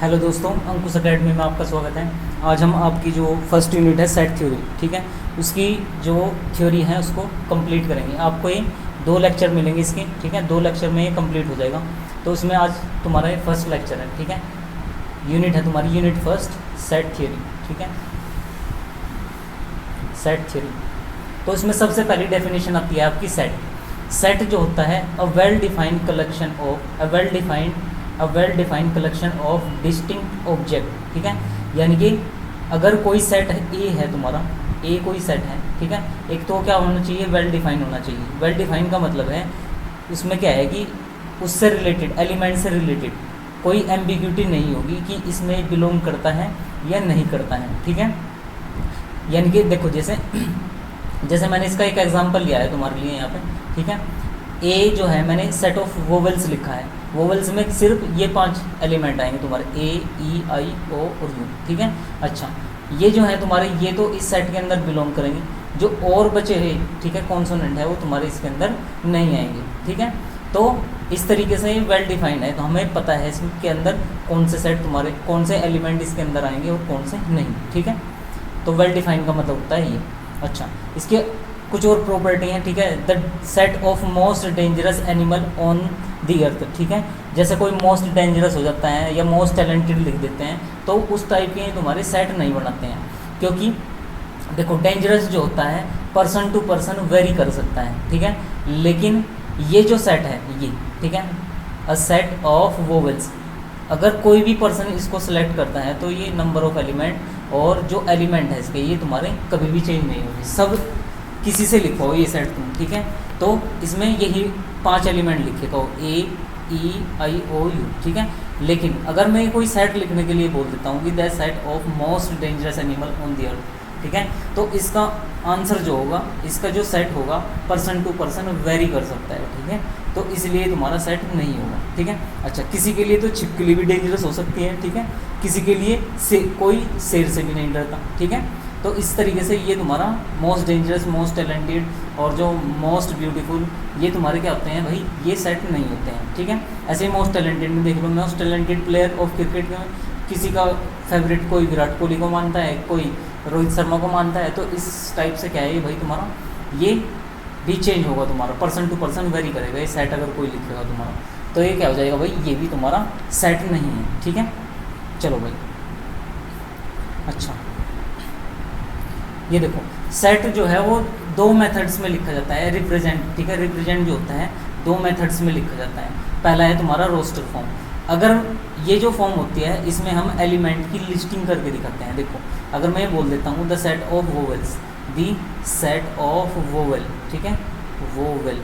Hello दोस्तों, अंकुश academy में आपका स्वागत है। आज हम आपकी जो फर्स्ट यूनिट है सेट थ्योरी, ठीक है, उसकी जो थ्योरी है उसको कंप्लीट करेंगे। आपको ये 2 लेक्चर मिलेंगे इसके, ठीक है, 2 लेक्चर में ये कंप्लीट हो जाएगा। तो उसमें आज तुम्हारा ये फर्स्ट लेक्चर है, ठीक है, यूनिट है तुम्हारी यूनिट फर्स्ट सेट थ्योरी, ठीक है, सेट थ्योरी। तो इसमें सबसे पहली डेफिनेशन आती है आपकी सेट। सेट जो होता है a well defined collection of distinct object, ठीक है। यानी कि अगर कोई सेट है ए है तुम्हारा, ए कोई सेट है, ठीक है, एक तो क्या होना चाहिए, वेल डिफाइन होना चाहिए। वेल डिफाइन का मतलब है उसमें क्या है कि उससे रिलेटेड, एलिमेंट से रिलेटेड कोई एम्बिग्यूटी नहीं होगी कि इसमें बिलोंग करता है या नहीं करता है, ठीक है। यानी कि देखो जैसे मैंने इसका एक एग्जांपल लिया है तुम्हारे लिए यहाँ पे, ठीक है। ए जो है मैंने सेट ऑफ वोवेल्स लिखा है, वोवेल्स में सिर्फ ये 5 एलिमेंट आएंगे तुम्हारे, ए ई आई ओ और यू, ठीक है। अच्छा, ये जो है तुम्हारे, ये तो इस सेट के अंदर बिलोंग करेंगे। जो और बचे हैं, ठीक है, कॉन्सोनेंट है, वो तुम्हारे इसके अंदर नहीं आएंगे, ठीक है। तो इस तरीके से ये वेल डिफाइंड है, तो हमें पता है इसके अंदर कौन से सेट तुम्हारे, कौन से एलिमेंट इसके अंदर आएंगे और कौन से नहीं, ठीक है। तो वेल डिफाइंड का मतलब होता है ये। अच्छा, इसके कुछ और प्रॉपर्टी हैं, ठीक है। The set of most dangerous animal on the earth, ठीक है। जैसे कोई मोस्ट डेंजरस हो जाता है या मोस्ट टैलेंटेड लिख देते हैं, तो उस टाइप के तुम्हारे सेट नहीं बनाते हैं, क्योंकि देखो डेंजरस जो होता है पर्सन टू पर्सन वेरी कर सकता है, ठीक है। लेकिन ये जो सेट है ये, ठीक है, अ सेट ऑफ वोवेल्स, अगर कोई भी पर्सन इसको सेलेक्ट करता है तो ये नंबर ऑफ एलिमेंट और जो एलिमेंट है इसके, ये तुम्हारे कभी भी चेंज नहीं होगी। सब किसी से लिखो ये सेट तुम, ठीक है। तो इसमें यही 5 एलिमेंट लिखे तो ए ई आई ओ यू, ठीक है। लेकिन अगर मैं कोई सेट लिखने के लिए बोल देता हूँ कि the set of most dangerous animal on the earth, ठीक है, तो इसका आंसर जो होगा, इसका जो सेट होगा पर्सन टू पर्सन वेरी कर सकता है, ठीक है। तो इसलिए तुम्हारा सेट नहीं होगा, ठीक है। अच्छा, किसी के लिए तो छिपकली भी डेंजरस हो सकती है, ठीक है, किसी के लिए कोई शेर से भी नहीं डरता, ठीक है। तो इस तरीके से ये तुम्हारा मोस्ट डेंजरस, मोस्ट टैलेंटेड और जो मोस्ट ब्यूटीफुल, ये तुम्हारे क्या होते हैं भाई, ये सेट नहीं होते हैं, ठीक है। ऐसे ही मोस्ट टैलेंटेड में देख लो, most talented player of cricket में किसी का फेवरेट कोई विराट कोहली को मानता है, कोई रोहित शर्मा को मानता है। तो इस टाइप से क्या है ये भाई तुम्हारा, ये भी चेंज होगा तुम्हारा, पर्सन टू पर्सन वेरी करेगा ये सेट अगर कोई लिखेगा तुम्हारा, तो ये क्या हो जाएगा भाई, ये भी तुम्हारा सेट नहीं है, ठीक है। चलो भाई, अच्छा ये देखो सेट जो है वो 2 मेथड्स में लिखा जाता है, रिप्रेजेंट, ठीक है। रिप्रेजेंट जो होता है 2 मेथड्स में लिखा जाता है। पहला है तुम्हारा रोस्टर फॉर्म। अगर ये जो फॉर्म होती है इसमें हम एलिमेंट की लिस्टिंग करके दिखाते हैं। देखो अगर मैं बोल देता हूँ the set of vowels, the set of vowel, ठीक है, वोवेल,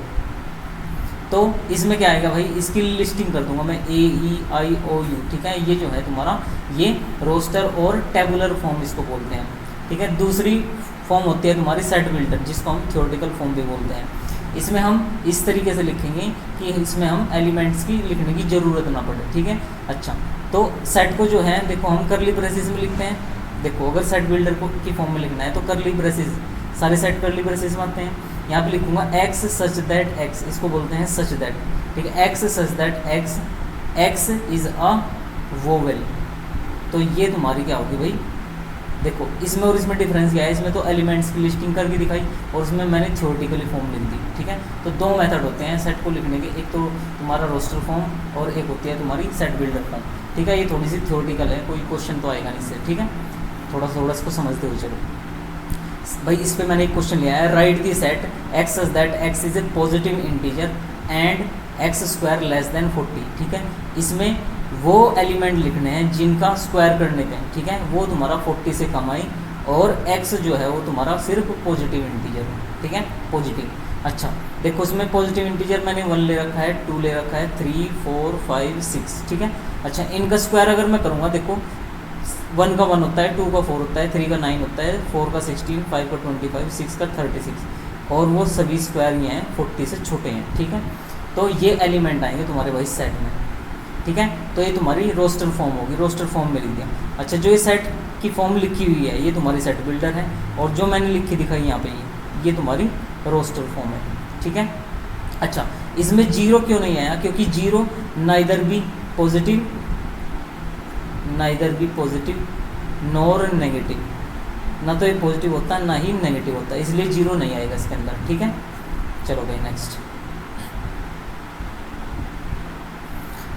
तो इसमें क्या आएगा भाई, इसकी लिस्टिंग कर दूंगा मैं, ए ई आई ओ यू, ठीक है। ये जो है तुम्हारा ये रोस्टर और टेबुलर फॉर्म इसको बोलते हैं, ठीक है। दूसरी फॉर्म होती है तुम्हारी सेट बिल्डर, जिसको हम थ्योरेटिकल फॉर्म भी बोलते हैं। इसमें हम इस तरीके से लिखेंगे कि इसमें हम एलिमेंट्स की लिखने की ज़रूरत ना पड़े, ठीक है। अच्छा, तो सेट को जो है देखो हम करली ब्रेसेस में लिखते हैं। देखो अगर सेट बिल्डर को की फॉर्म में लिखना है तो करली ब्रेसेस, सारे सेट करली ब्रेसेस में आते हैं। यहाँ पे लिखूंगा एक्स सच दैट एक्स, इसको बोलते हैं सच दैट, ठीक है। X such that x, x is a vowel, तो ये तुम्हारी क्या होगी भाई, देखो इसमें और इसमें डिफरेंस क्या है, इसमें तो एलिमेंट्स की लिस्टिंग करके दिखाई और उसमें मैंने थ्योरेटिकली फॉर्म लिख दी, ठीक है। तो 2 मेथड होते हैं सेट को लिखने के, एक तो तुम्हारा रोस्टर फॉर्म और एक होती है तुम्हारी सेट बिल्डर फॉर्म, ठीक है। ये थोड़ी सी थ्योरेटिकल है, कोई क्वेश्चन तो आएगा नहीं इससे, ठीक है। थोड़ा इसको समझते हुए चलो भाई। इस पर मैंने एक क्वेश्चन लिया है, right the set x such that x is a positive integer and x square less than 40, ठीक है। इसमें वो एलिमेंट लिखने हैं जिनका स्क्वायर करने पे, ठीक है, वो तुम्हारा 40 से कम आए और x जो है वो तुम्हारा सिर्फ पॉजिटिव इंटीजर है, ठीक है, पॉजिटिव। अच्छा देखो इसमें पॉजिटिव इंटीजर मैंने 1 ले रखा है, 2 ले रखा है, 3 4 5 6, ठीक है। अच्छा इनका स्क्वायर अगर मैं करूँगा, देखो 1 का 1 होता है, 2 का 4 होता है, 3 का 9 होता है, 4 का 16, 5 का 25, 6 का 36 और वो सभी स्क्वायर ये हैं 40 से छोटे हैं, ठीक है। तो ये एलिमेंट आएंगे तुम्हारे भाई सेट में, ठीक है। तो ये तुम्हारी रोस्टर फॉर्म होगी, रोस्टर फॉर्म में लिख दिया। अच्छा जो ये सेट की फॉर्म लिखी हुई है ये तुम्हारी सेट बिल्डर है और जो मैंने लिखी दिखाई यहाँ पे ये तुम्हारी रोस्टर फॉर्म है, ठीक है। अच्छा इसमें 0 क्यों नहीं आया, क्योंकि 0 नाइदर भी positive neither be positive nor negative, ना तो ये पॉजिटिव होता है ना ही नेगेटिव होता है, इसलिए जीरो नहीं आएगा इसके अंदर। ठीक है, चलो भाई नेक्स्ट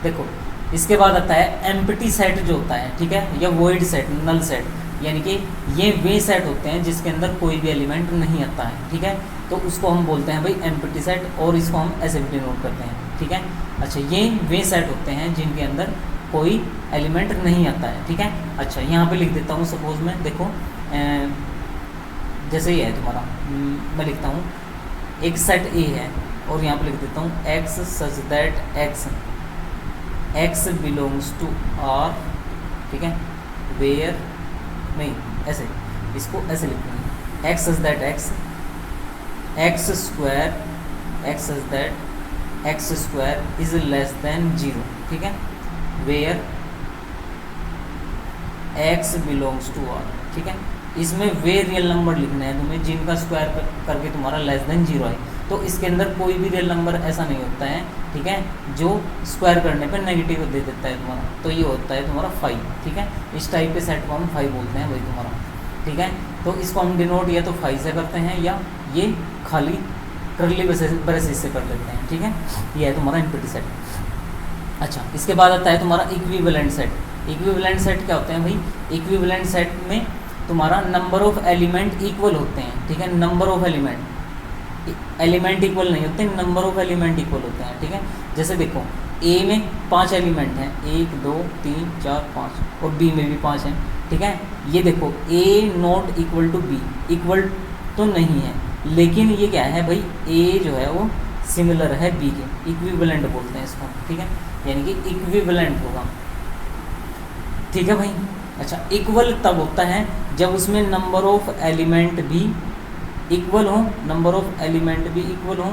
देखो। इसके बाद आता है एम्प्टी सेट जो होता है, ठीक है, या वॉइड सेट, नल सेट, यानी कि ये वे सेट होते हैं जिसके अंदर कोई भी एलिमेंट नहीं आता है। ठीक है, तो उसको हम बोलते हैं भाई एम्प्टी सेट, और इसको हम ऐसे भी डिनोट करते हैं। ठीक है, अच्छा ये वे सेट होते हैं जिनके अंदर कोई एलिमेंट नहीं आता है। ठीक है, अच्छा यहाँ पे लिख देता हूँ सपोज में, देखो जैसे ये है तुम्हारा, मैं लिखता हूँ एक सेट ए है और यहाँ पे लिख देता हूँ x such that x belongs to R. ठीक है, वेयर नहीं, ऐसे इसको ऐसे लिखना है, x such that x square is less than 0। ठीक है, where x belongs to R. ठीक है, इसमें वे रियल नंबर लिखना है तुम्हें जिनका स्क्वायर करके तुम्हारा लेस देन 0 आए। तो इसके अंदर कोई भी रियल नंबर ऐसा नहीं होता है, ठीक है, जो स्क्वायर करने पे नेगेटिव दे देता है तुम्हारा, तो ये होता है तुम्हारा 5। ठीक है, इस टाइप के सेट को हम 5 बोलते हैं भाई तुम्हारा। ठीक है, तो इसको हम डिनोट या तो 5 से करते हैं या ये खाली करली ब्रेसेस से कर लेते हैं। ठीक है, ये है तुम्हारा एम्प्टी सेट। अच्छा, इसके बाद आता है तुम्हारा इक्विवेलेंट सेट। इक्विवेलेंट सेट क्या होते हैं भाई? इक्विवेलेंट सेट में तुम्हारा नंबर ऑफ एलिमेंट इक्वल होते हैं। ठीक है, नंबर ऑफ एलिमेंट इक्वल नहीं होते, नंबर ऑफ एलिमेंट इक्वल होते हैं। ठीक है, जैसे देखो ए में 5 एलिमेंट हैं, 1 2 3 4 5, और बी में भी 5 हैं। ठीक है, ये देखो A not equal to B, equal तो नहीं है, लेकिन ये क्या है भाई, ए जो है वो सिमिलर है बी के, इक्विवेलेंट बोलते हैं इसको। ठीक है, यानी कि इक्विवेलेंट होगा। ठीक है भाई। अच्छा, इक्वल तब होता है जब उसमें नंबर ऑफ एलिमेंट भी इक्वल हो, नंबर ऑफ एलिमेंट भी इक्वल हो,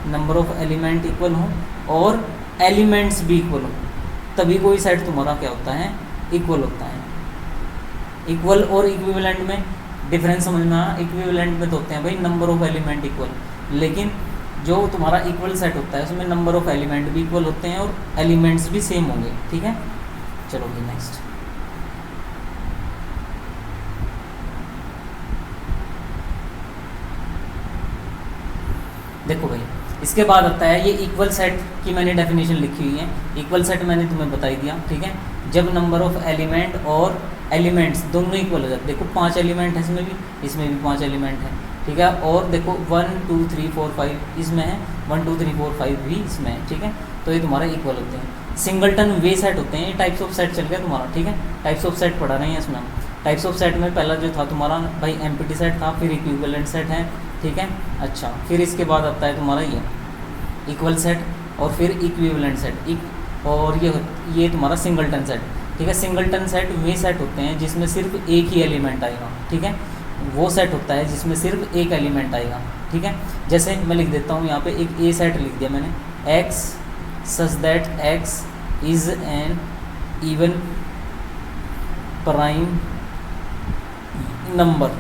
नंबर ऑफ एलिमेंट इक्वल हो और एलिमेंट्स भी इक्वल हो, तभी कोई सेट तुम्हारा क्या होता है, इक्वल होता है। इक्वल और इक्विवेलेंट में डिफरेंस समझना। इक्विवेलेंट में तो होते हैं भाई नंबर ऑफ एलिमेंट इक्वल, लेकिन जो तुम्हारा इक्वल सेट होता है उसमें नंबर ऑफ एलिमेंट भी इक्वल होते हैं और एलिमेंट्स भी सेम होंगे। ठीक है, चलो भाई नेक्स्ट। देखो भाई, इसके बाद आता है ये इक्वल सेट की मैंने डेफिनेशन लिखी हुई है। इक्वल सेट मैंने तुम्हें बता ही दिया। ठीक है, जब नंबर ऑफ एलिमेंट और एलिमेंट्स दोनों इक्वल हो जाते, देखो 5 एलिमेंट है इसमें भी 5 एलिमेंट है। ठीक है, और देखो 1 2 3 4 5 इसमें है, 1 2 3 4 5 भी इसमें है। ठीक है, तो ये तुम्हारा इक्वल होते हैं। सिंगलटन वे सेट होते हैं, टाइप्स ऑफ सेट चल गया तुम्हारा। ठीक है, टाइप्स ऑफ सेट पढ़ा रहे हैं इसमें हम। टाइप्स ऑफ सेट में पहला जो था तुम्हारा भाई एम्प्टी सेट था, फिर इक्विवेलेंट सेट है। ठीक है, अच्छा, फिर इसके बाद आता है तुम्हारा ये इक्वल सेट और फिर इक्विवेलेंट सेट, और ये तुम्हारा सिंगलटन सेट। ठीक है, सिंगलटन सेट वे सेट होते हैं जिसमें सिर्फ एक ही एलिमेंट आएगा। ठीक है, वो सेट होता है जिसमें सिर्फ एक एलिमेंट आएगा। ठीक है, जैसे मैं लिख देता हूँ यहाँ पे एक ए सेट लिख दिया मैंने, x such that x is an even prime number,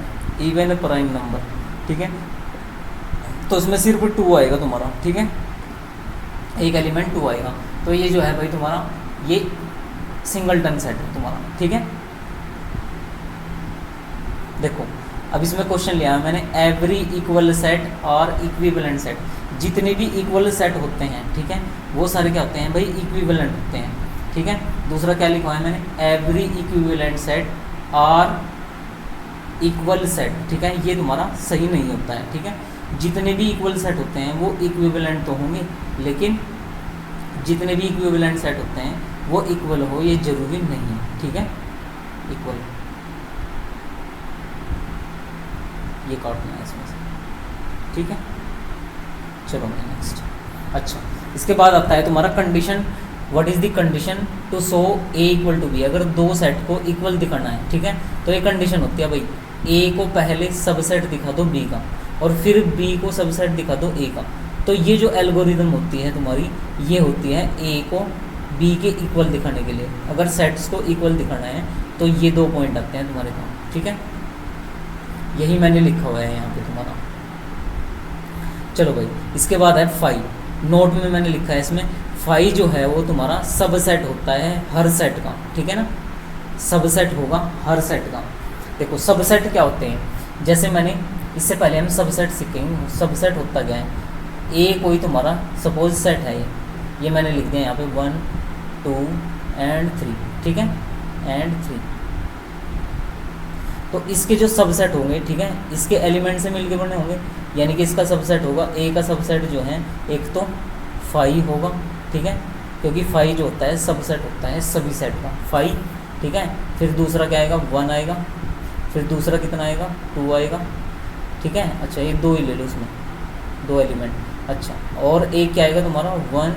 even prime number. ठीक है, तो उसमें सिर्फ 2 आएगा तुम्हारा। ठीक है, एक एलिमेंट 2 आएगा, तो ये जो है भाई तुम्हारा ये सिंगलटन सेट है तुम्हारा। ठीक है, देखो अब इसमें क्वेश्चन लिया है मैंने, एवरी इक्वल सेट और इक्विवेलेंट सेट, जितने भी इक्वल सेट होते हैं, ठीक है, वो सारे क्या होते हैं भाई, इक्विवेलेंट होते हैं। ठीक है, दूसरा क्या लिखा है मैंने, एवरी इक्विवेलेंट सेट और इक्वल सेट। ठीक है, ये तुम्हारा सही नहीं होता है। ठीक है, जितने भी इक्वल सेट होते हैं वो इक्विवेलेंट तो होंगे, लेकिन जितने भी इक्विवेलेंट सेट होते हैं वो इक्वल हो ये जरूरी नहीं है। ठीक है, इक्वल ये काटना है इसमें से। ठीक है, चलो नेक्स्ट। अच्छा, इसके बाद आता है तुम्हारा condition. What is the condition to show A equal to B? अगर दो सेट को इक्वल दिखाना है, ठीक है, तो ये कंडीशन होती है भाई, ए को पहले सबसेट दिखा दो बी का और फिर बी को सबसेट दिखा दो ए का। तो ये जो एल्गोरिदम होती है तुम्हारी, ये होती है ए को बी के इक्वल दिखाने के लिए। अगर सेट्स को इक्वल दिखाना है तो ये 2 पॉइंट आते हैं तुम्हारे पास। ठीक है, यही मैंने लिखा हुआ है यहाँ पे तुम्हारा। चलो भाई, इसके बाद है नोट में मैंने लिखा है इसमें, फाई जो है वो तुम्हारा सबसेट होता है हर सेट का, ठीक है ना, सबसेट होगा हर सेट का। देखो सबसेट क्या होते हैं, जैसे मैंने इससे पहले हम सबसेट सीखेंगे। सबसेट होता क्या है, ए कोई तुम्हारा सपोज सेट है, ये मैंने लिख दिया यहाँ पे 1 2 एंड 3, ठीक है, एंड 3। तो इसके जो सबसेट होंगे, ठीक है, इसके एलिमेंट से मिलके बने होंगे, यानी कि इसका सबसेट होगा, ए का सबसेट जो है एक तो फाइव होगा, ठीक है, क्योंकि फाइव जो होता है सबसेट होता है सभी सेट का, फाइव, ठीक है। फिर दूसरा क्या आएगा, 1 आएगा, फिर दूसरा कितना आएगा, 2 आएगा, ठीक है। अच्छा ये 2 ही ले लो, उसमें 2 एलिमेंट। अच्छा और एक क्या आएगा तुम्हारा 1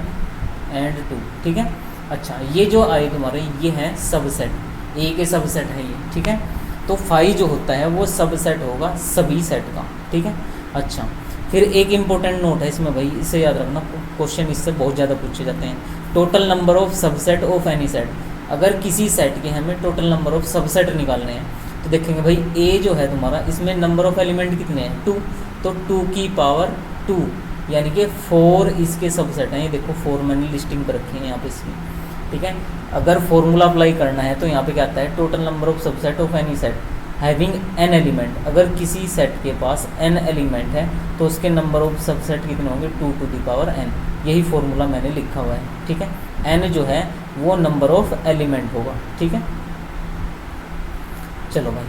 एंड 2, ठीक है। अच्छा ये जो आए तुम्हारे ये है सबसेट, ए के सबसेट है ये, ठीक है। तो फाइव जो होता है वो सबसेट होगा सभी सेट का, ठीक है। अच्छा फिर एक इम्पोर्टेंट नोट है इसमें भाई, इसे याद रखना, क्वेश्चन इससे बहुत ज़्यादा पूछे जाते हैं। Total number of subset of any set, अगर किसी सेट के हमें टोटल नंबर ऑफ सबसेट निकालने हैं तो देखेंगे भाई ए जो है तुम्हारा, इसमें नंबर ऑफ एलिमेंट कितने हैं, 2, तो 2 की पावर 2, यानी कि 4 इसके सबसेट हैं। ये देखो 4 मैंने लिस्टिंग पर रखी है यहाँ पे इसकी, ठीक है। अगर फॉर्मूला अप्लाई करना है तो यहाँ पे क्या आता है, total number of subset of any set having an element, अगर किसी सेट के पास एन एलिमेंट है तो उसके नंबर ऑफ सबसेट कितने होंगे, 2 टू द पावर एन। यही फॉर्मूला मैंने लिखा हुआ है, ठीक है। एन जो है वो नंबर ऑफ एलिमेंट होगा, ठीक है। चलो भाई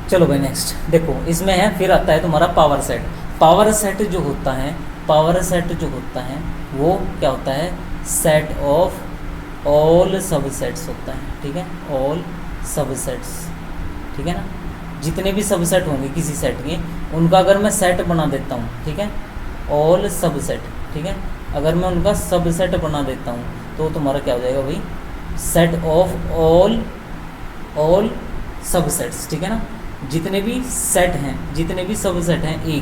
चलो भाई नेक्स्ट देखो, इसमें है फिर आता है तुम्हारा पावर सेट। पावर सेट जो होता है, पावर सेट जो होता है वो क्या होता है, सेट ऑफ ऑल सबसेट्स होता है, ठीक है, ऑल सबसेट्स, ठीक है ना। जितने भी सबसेट होंगे किसी सेट के, उनका अगर मैं सेट बना देता हूँ, ठीक है, ऑल सबसेट, ठीक है, अगर मैं उनका सबसेट बना देता हूँ तो तुम्हारा क्या हो जाएगा भाई, सेट ऑफ ऑल सबसेट्स, ठीक है ना। जितने भी सेट हैं, जितने भी सबसेट हैं ए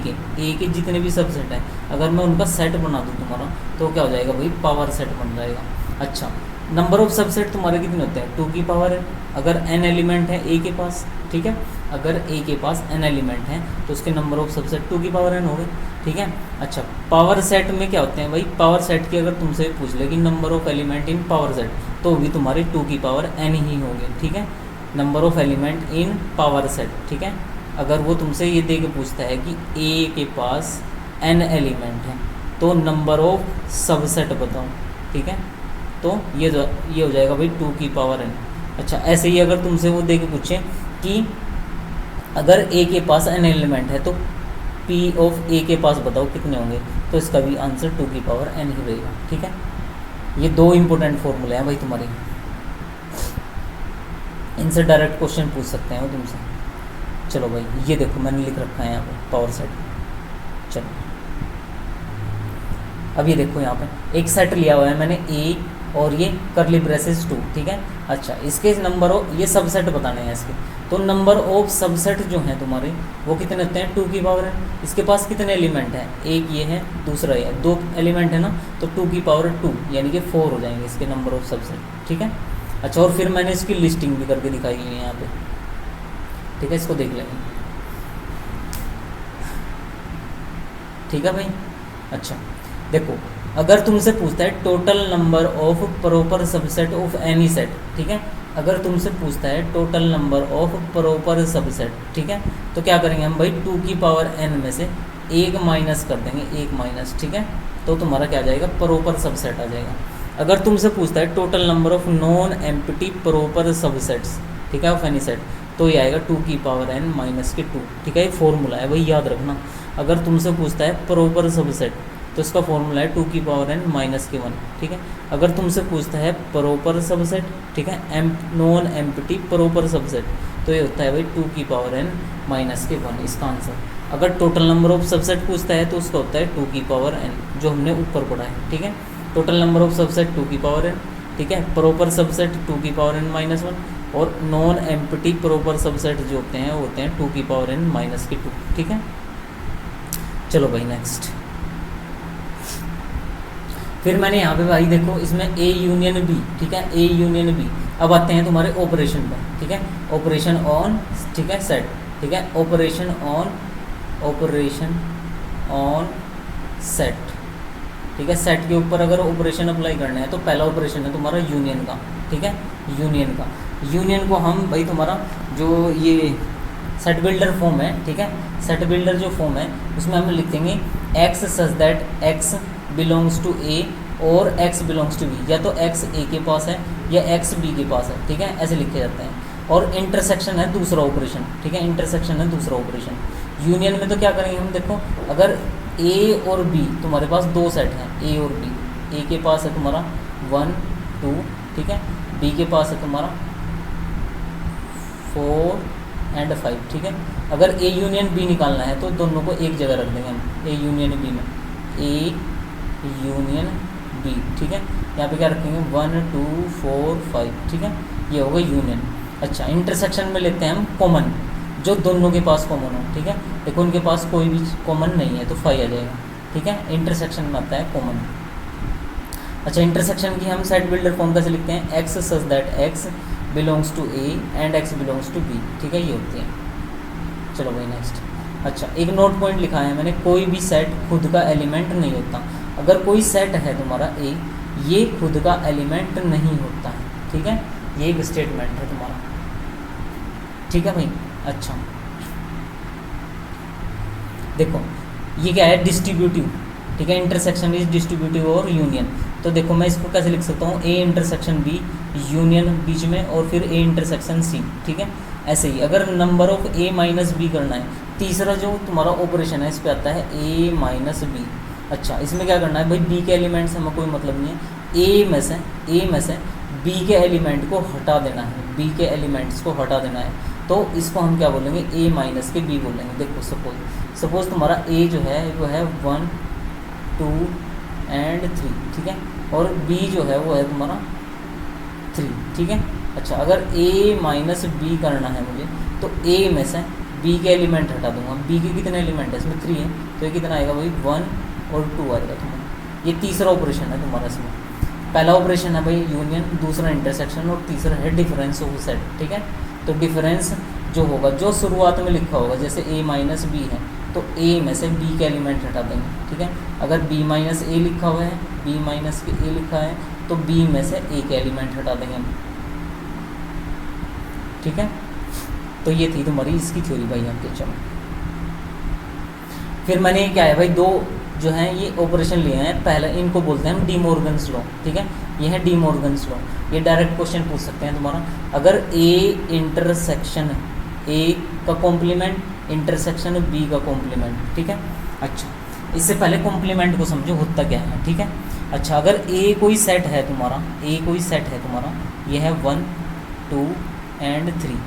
के जितने भी सबसेट हैं, अगर मैं उनका सेट बना दूँ तुम्हारा तो क्या हो जाएगा भाई, पावर सेट बन जाएगा। अच्छा नंबर ऑफ सबसेट तुम्हारे कितने होते हैं, 2 की पावर है, अगर एन एलिमेंट है ए के पास, ठीक है, अगर ए के पास एन एलिमेंट है तो उसके नंबर ऑफ सबसेट 2 की पावर एन हो गए, ठीक है। अच्छा पावर सेट में क्या होते हैं भाई, पावर सेट की अगर तुमसे पूछ ले कि number of element in power set, तो भी तुम्हारे 2 की पावर एन ही होंगे, ठीक है, number of element in power set, ठीक है। अगर वो तुमसे ये दे के पूछता है कि ए के पास एन एलिमेंट है तो नंबर ऑफ सबसेट बताओ, ठीक है, तो ये हो जाएगा भाई 2 की पावर एन। अच्छा ऐसे ही अगर तुमसे वो दे के पूछे कि अगर ए के पास एन एलिमेंट है तो पी ऑफ ए के पास बताओ कितने होंगे, तो इसका भी आंसर 2 की पावर एन ही रहेगा, ठीक है। ये 2 इंपॉर्टेंट फॉर्मूले हैं भाई तुम्हारे, इनसे डायरेक्ट क्वेश्चन पूछ सकते हैं वो तुमसे। चलो भाई ये देखो मैंने लिख रखा है यहाँ पे पावर सेट। चलो अब ये देखो यहाँ पे एक सेट लिया हुआ है मैंने ए और ये करली ब्रेसेस 2, ठीक है। अच्छा इसके नंबर ऑफ, ये सबसेट बताने हैं इसके, तो नंबर ऑफ सबसेट जो हैं तुम्हारे वो कितने होते हैं, 2 की पावर है। इसके पास कितने एलिमेंट हैं, एक ये है दूसरा ये है, 2 एलिमेंट है ना, तो 2 की पावर 2 यानी कि 4 हो जाएंगे इसके नंबर ऑफ सबसेट, ठीक है। अच्छा और फिर मैंने इसकी लिस्टिंग भी करके दिखाई है यहाँ पे, ठीक है, इसको देख लेंगे, ठीक है भाई। अच्छा देखो अगर तुमसे पूछता है total number of proper subset of any set, ठीक है, अगर तुमसे पूछता है total number of proper subset, ठीक है, तो क्या करेंगे हम भाई 2 की पावर एन में से 1 माइनस कर देंगे, 1 माइनस, ठीक है, तो तुम्हारा क्या आ जाएगा, प्रॉपर सबसेट आ जाएगा। अगर तुमसे पूछता है total number of non empty proper subsets, ठीक है, ऑफ एनी सेट, तो ये आएगा 2 की पावर एन माइनस के 2, ठीक है, ये फॉर्मूला है भाई याद रखना। अगर तुमसे पूछता है प्रॉपर सबसेट तो इसका फॉर्मूला है 2 की पावर एन माइनस के 1, ठीक है। अगर तुमसे पूछता है प्रॉपर सबसेट, ठीक है, नॉन एम्प्टी प्रॉपर सबसेट, तो ये होता है भाई 2 की पावर एन माइनस के 1 इसका आंसर। अगर टोटल नंबर ऑफ सबसेट पूछता है तो उसका होता है 2 की पावर एन, जो हमने ऊपर पढ़ा है, ठीक है। टोटल नंबर ऑफ सबसेट 2 की पावर एन, ठीक है, प्रॉपर सबसेट 2 की पावर एन माइनस 1, और नॉन एम्प्टी प्रॉपर सबसेट जो होते हैं वो होते हैं 2 की पावर एन माइनस के 2, ठीक है। चलो भाई नेक्स्ट फिर मैंने यहाँ पे भाई देखो इसमें ए यूनियन बी, ठीक है, ए यूनियन बी। अब आते हैं तुम्हारे ऑपरेशन पर, ठीक है, ऑपरेशन ऑन, ठीक है, सेट, ठीक है, ऑपरेशन ऑन सेट, ठीक है। सेट के ऊपर अगर ऑपरेशन अप्लाई करना है तो पहला ऑपरेशन है तुम्हारा यूनियन का, ठीक है, यूनियन का। यूनियन को हम भाई तुम्हारा जो ये सेट बिल्डर फॉर्म है, ठीक है, सेट बिल्डर जो फॉर्म है उसमें हम लिख देंगे x such that x belongs to A और एक्स बिलोंग्स टू बी, या तो एक्स ए के पास है या एक्स बी के पास है, ठीक है, ऐसे लिखे जाते हैं। और इंटरसेक्शन है दूसरा ऑपरेशन, ठीक है, इंटरसेक्शन है दूसरा ऑपरेशन। यूनियन में तो क्या करेंगे हम, देखो अगर ए और बी तुम्हारे पास दो सेट हैं, ए और बी, ए के पास है तुम्हारा 1 2, ठीक है, बी के पास है तुम्हारा 4 और 5, ठीक है। अगर ए यूनियन बी निकालना है तो दोनों को एक जगह रख देंगे हम, ए यूनियन बी में, ए यूनियन बी, ठीक है। यहाँ पे क्या रखेंगे 1 2 4 5, ठीक है, ये होगा यूनियन। अच्छा, इंटरसेक्शन में लेते हैं हम कॉमन, जो दोनों के पास कॉमन हो, ठीक है। देखो उनके पास कोई भी कॉमन नहीं है तो 5 आ जाएगा, ठीक है। इंटरसेक्शन में आता है कॉमन। अच्छा, इंटरसेक्शन की हम सेट बिल्डर फॉर्म कैसे लिखते हैं, x such that x belongs to A and x belongs to B, ठीक है, ये होती है। चलो भाई नेक्स्ट। अच्छा, एक नोट पॉइंट लिखा है मैंने, कोई भी सेट खुद का एलिमेंट नहीं होता। अगर कोई सेट है तुम्हारा ए, ये खुद का एलिमेंट नहीं होता है, ठीक है, ये एक स्टेटमेंट है तुम्हारा, ठीक है भाई। अच्छा देखो ये क्या है, डिस्ट्रीब्यूटिव, ठीक है, इंटरसेक्शन इज डिस्ट्रीब्यूटिव और यूनियन। तो देखो मैं इसको कैसे लिख सकता हूँ, ए इंटरसेक्शन बी, यूनियन बीच में, और फिर ए इंटरसेक्शन सी, ठीक है। ऐसे ही अगर number of A minus B करना है, तीसरा जो तुम्हारा ऑपरेशन है इस पे आता है ए माइनस बी। अच्छा, इसमें क्या करना है भाई, बी के एलिमेंट्स हमें कोई मतलब नहीं है, ए में से बी के एलिमेंट को हटा देना है, बी के एलिमेंट्स को हटा देना है। तो इसको हम क्या बोलेंगे, ए माइनस के बी बोलेंगे। देखो सपोज तुम्हारा ए जो है वो है 1 2 और 3, ठीक है, और बी जो है वो है तुम्हारा 3, ठीक है। अच्छा, अगर ए माइनस बी करना है मुझे तो ए में से बी के एलिमेंट हटा दूंगा। बी के कितने एलिमेंट है, इसमें 3 है, तो ये कितना आएगा भाई 1 और 2 आएगा तुम्हारा। ये तीसरा ऑपरेशन है तुम्हारा इसमें। पहला ऑपरेशन है भाई यूनियन, दूसरा इंटरसेक्शन, और तीसरा है डिफरेंस ऑफ सेट, ठीक है। तो डिफरेंस जो होगा, जो शुरुआत में लिखा होगा, जैसे ए माइनस बी है तो ए में से बी के एलिमेंट हटा देंगे, ठीक है। अगर बी माइनस ए लिखा हुआ है, बी माइनस के ए लिखा है, तो बी में से ए के एलिमेंट हटा देंगे हम, ठीक है। तो ये थी तुम्हारी इसकी थ्योरी भाई आपके। चलो फिर मैंने क्या है भाई, दो जो हैं ये ऑपरेशन लिए हैं। पहले इनको बोलते हैं हम डी मॉर्गन्स लॉ, ठीक है, ये है डी मॉर्गन्स लॉ। ये डायरेक्ट क्वेश्चन पूछ सकते हैं तुम्हारा, अगर ए इंटरसेक्शन ए का कॉम्प्लीमेंट इंटरसेक्शन बी का कॉम्प्लीमेंट, ठीक है। अच्छा, इससे पहले कॉम्प्लीमेंट को समझो होता क्या है, ठीक है। अच्छा, अगर ए कोई सेट है तुम्हारा, ए कोई सेट है तुम्हारा, ये है 1 2 और 3।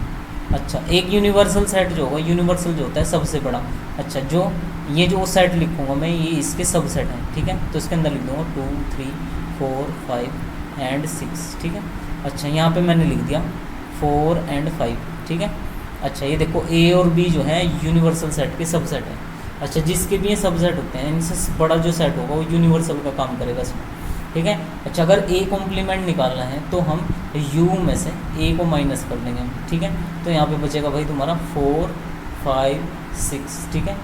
अच्छा, एक यूनिवर्सल सेट जो होगा, यूनिवर्सल जो होता है सबसे बड़ा। अच्छा, जो ये जो सेट लिखूंगा मैं, ये इसके सब सेट हैं, ठीक है। तो इसके अंदर लिख दूंगा 2 3 4 5 और 6, ठीक है। अच्छा, यहाँ पे मैंने लिख दिया 4 और 5, ठीक है। अच्छा, ये देखो ए और बी जो है यूनिवर्सल सेट के सब सेट है। अच्छा, जिसके भी ये सब सेट होते हैं, इनसे बड़ा जो सेट होगा वो यूनिवर्सल का काम करेगा इसमें, ठीक है। अच्छा, अगर ए कॉम्प्लीमेंट निकालना है तो हम यू में से ए को माइनस कर देंगे हम, ठीक है। तो यहाँ पे बचेगा भाई तुम्हारा 4 5 6, ठीक है।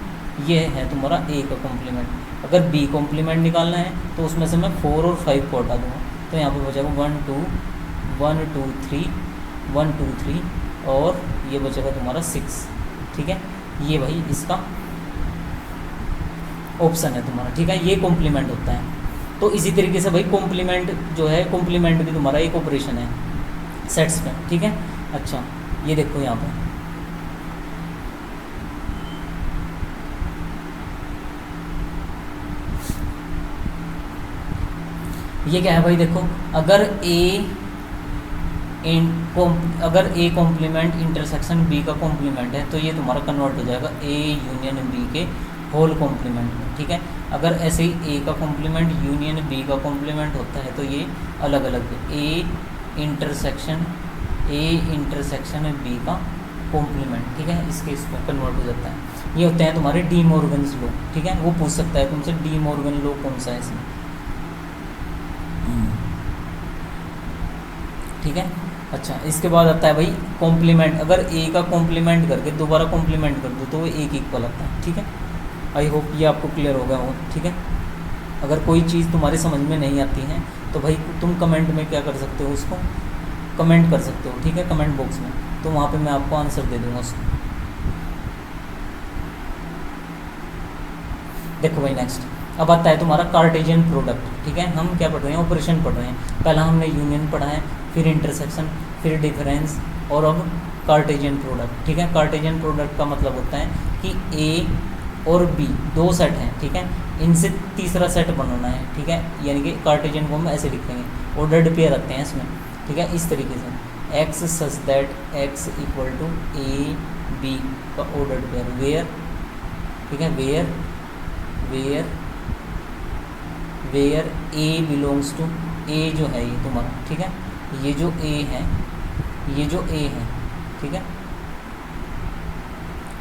ये है तुम्हारा ए का कॉम्प्लीमेंट। अगर बी कॉम्प्लीमेंट निकालना है तो उसमें से मैं 4 और 5 को हटा दूँगा, तो यहाँ पे बचेगा 1 2 3 1 2 3, और ये बचेगा तुम्हारा 6, ठीक है। ये भाई इसका ऑप्शन है तुम्हारा, ठीक है। ये कॉम्प्लीमेंट होता है। तो इसी तरीके से भाई कॉम्प्लीमेंट जो है, कॉम्प्लीमेंट भी तुम्हारा एक ऑपरेशन है सेट्स पे, ठीक है। अच्छा, ये देखो यहाँ पे ये क्या है भाई, देखो अगर अगर ए कॉम्प्लीमेंट इंटरसेक्शन बी का कॉम्प्लीमेंट है तो ये तुम्हारा कन्वर्ट हो जाएगा ए यूनियन बी के होल कॉम्प्लीमेंट में, ठीक है। अगर ऐसे ही ए का कॉम्प्लीमेंट यूनियन बी का कॉम्प्लीमेंट होता है तो ये अलग अलग ए इंटरसेक्शन बी का कॉम्प्लीमेंट, ठीक है, इसके इसमें कन्वर्ट हो जाता है। ये होते हैं तुम्हारे डी मॉर्गन्स लॉ, ठीक है। वो पूछ सकता है तुमसे डी मॉर्गन लॉ कौन सा है इसमें। ठीक है। अच्छा, इसके बाद आता है भाई कॉम्प्लीमेंट। अगर ए का कॉम्प्लीमेंट करके दोबारा कॉम्प्लीमेंट कर दो तो वो ए के इक्वल आता है। ठीक है, आई होप ये आपको क्लियर हो गया हो। ठीक है, अगर कोई चीज़ तुम्हारे समझ में नहीं आती है तो भाई तुम कमेंट में क्या कर सकते हो, उसको कमेंट कर सकते हो। ठीक है, कमेंट बॉक्स में, तो वहाँ पे मैं आपको आंसर दे दूँगा उसको। देखो भाई नेक्स्ट, अब आता है तुम्हारा कार्टेशियन प्रोडक्ट। ठीक है, हम क्या पढ़ रहे हैं, ऑपरेशन पढ़ रहे हैं। पहला हमने यूनियन पढ़ा है, फिर इंटरसेक्शन, फिर डिफरेंस, और अब कार्टेशियन प्रोडक्ट। ठीक है, कार्टेशियन प्रोडक्ट का मतलब होता है कि ए और बी दो सेट हैं। ठीक है, इनसे तीसरा सेट बनाना है। ठीक है, यानी कि कार्टेशियन को हम ऐसे लिखेंगे, ऑर्डर्ड पेयर आते हैं इसमें। ठीक है, इस तरीके से x such that x equal to A B का ऑर्डर्ड पेयर, वेयर, ठीक है, where where where A belongs to, A जो है ये तुम्हारा, ठीक है, ये जो ए है, ये जो ए है, ठीक है,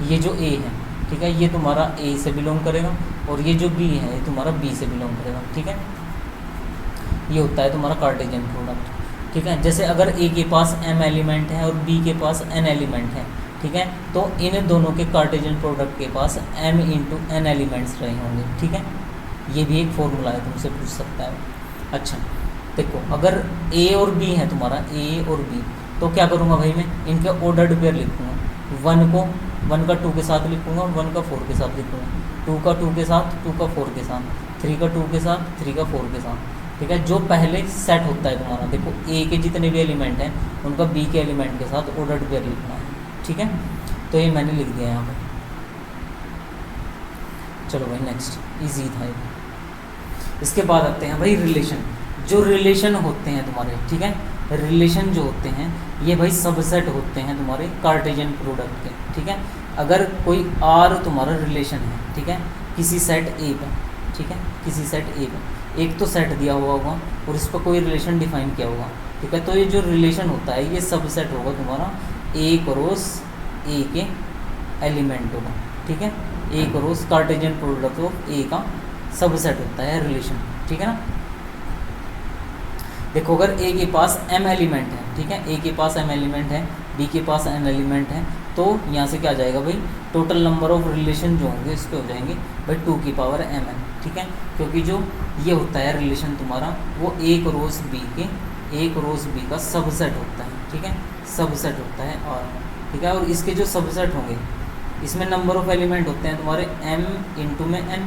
ये जो ए है, ठीक है, ये तुम्हारा ए से बिलोंग करेगा, और ये जो बी है ये तुम्हारा बी से बिलोंग करेगा। ठीक है, ये होता है तुम्हारा कार्टेशियन प्रोडक्ट। ठीक है, जैसे अगर ए के पास m एलिमेंट है और बी के पास n एलिमेंट है, ठीक है, तो इन दोनों के कार्टेशियन प्रोडक्ट के पास m इंटू n एलिमेंट्स रहे होंगे। ठीक है, ये भी एक फॉर्मूला है, तुमसे पूछ सकता है। अच्छा देखो, अगर a और b है तुम्हारा, a और b, तो क्या करूँगा भाई, मैं इनके ऑर्डर्ड पेयर लिखूँगा। 1 का 2 के साथ लिखूँगा, 1 का 4 के साथ लिखूँगा, 2 का 2 के साथ, 2 का 4 के साथ, 3 का 2 के साथ, 3 का 4 के साथ। ठीक है, जो पहले सेट होता है तुम्हारा, देखो ए के जितने भी एलिमेंट हैं उनका बी के एलिमेंट के साथ ऑर्डर्ड पेयर लिखना है। ठीक है, तो ये मैंने लिख दिया यहाँ पे। चलो भाई नेक्स्ट, इजी था ये। इसके बाद आते हैं भाई रिलेशन। जो रिलेशन होते हैं तुम्हारे, ठीक है, रिलेशन जो होते हैं ये भाई सबसेट होते हैं तुम्हारे कार्टेशियन प्रोडक्ट के। ठीक है, अगर कोई आर तुम्हारा रिलेशन है, ठीक है, किसी सेट ए पर, ठीक है, किसी सेट ए पर एक तो सेट दिया हुआ होगा और इस पर कोई रिलेशन डिफाइन किया होगा। ठीक है, तो ये जो रिलेशन होता है ये सबसेट होगा तुम्हारा ए क्रॉस ए के एलिमेंट होगा। ठीक है, ए क्रॉस कार्टेशियन प्रोडक्ट ऑफ ए का सबसेट होता है रिलेशन। ठीक है ना, देखो अगर ए के पास m एलिमेंट है, ठीक है, ए के पास m एलिमेंट है, बी के पास n एलिमेंट है, तो यहाँ से क्या आ जाएगा भाई, टोटल नंबर ऑफ रिलेशन जो होंगे इसके हो जाएंगे भाई 2 की पावर mn। ठीक है, क्योंकि जो ये होता है रिलेशन तुम्हारा वो ए क्रॉस बी का सबसेट होता है। ठीक है, सबसेट होता है और ठीक है, और इसके जो सबसेट होंगे इसमें नंबर ऑफ एलिमेंट होते हैं तुम्हारे m इंटू में n,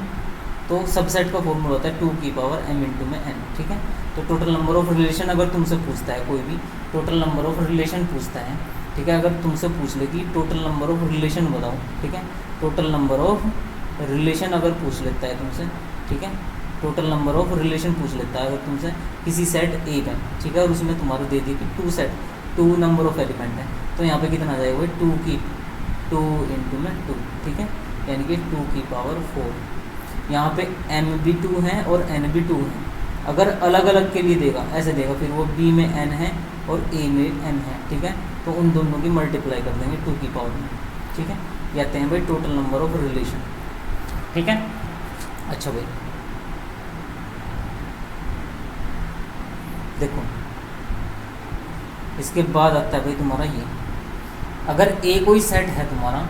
तो सबसेट का फॉर्मूला होता है 2 की पावर m इंटू में n। ठीक है, तो टोटल नंबर ऑफ रिलेशन अगर तुमसे पूछता है, कोई भी टोटल नंबर ऑफ रिलेशन पूछता है, ठीक है, अगर तुमसे पूछ ले कि टोटल नंबर ऑफ रिलेशन बताओ, ठीक है, टोटल नंबर ऑफ रिलेशन अगर पूछ लेता है तुमसे, ठीक है, टोटल नंबर ऑफ रिलेशन पूछ लेता है अगर तुमसे किसी सेट ए का, ठीक है, और उसमें तुम्हारा दे दी कि 2 नंबर ऑफ एलिमेंट है, तो यहाँ पे कितना आ जाएगा भाई 2 इंटू में 2। ठीक है, यानी कि 2 की पावर 4। यहाँ पे m भी 2 है और n भी 2 है। अगर अलग अलग के लिए देगा, ऐसे देगा, फिर वो b में n है और a में n है, ठीक है, तो उन दोनों की मल्टीप्लाई कर देंगे 2 की पावर में। ठीक है, ये आते हैं भाई टोटल नंबर ऑफ रिलेशन। ठीक है, अच्छा भाई देखो, इसके बाद आता है भाई तुम्हारा ये, अगर ए कोई सेट है तुम्हारा,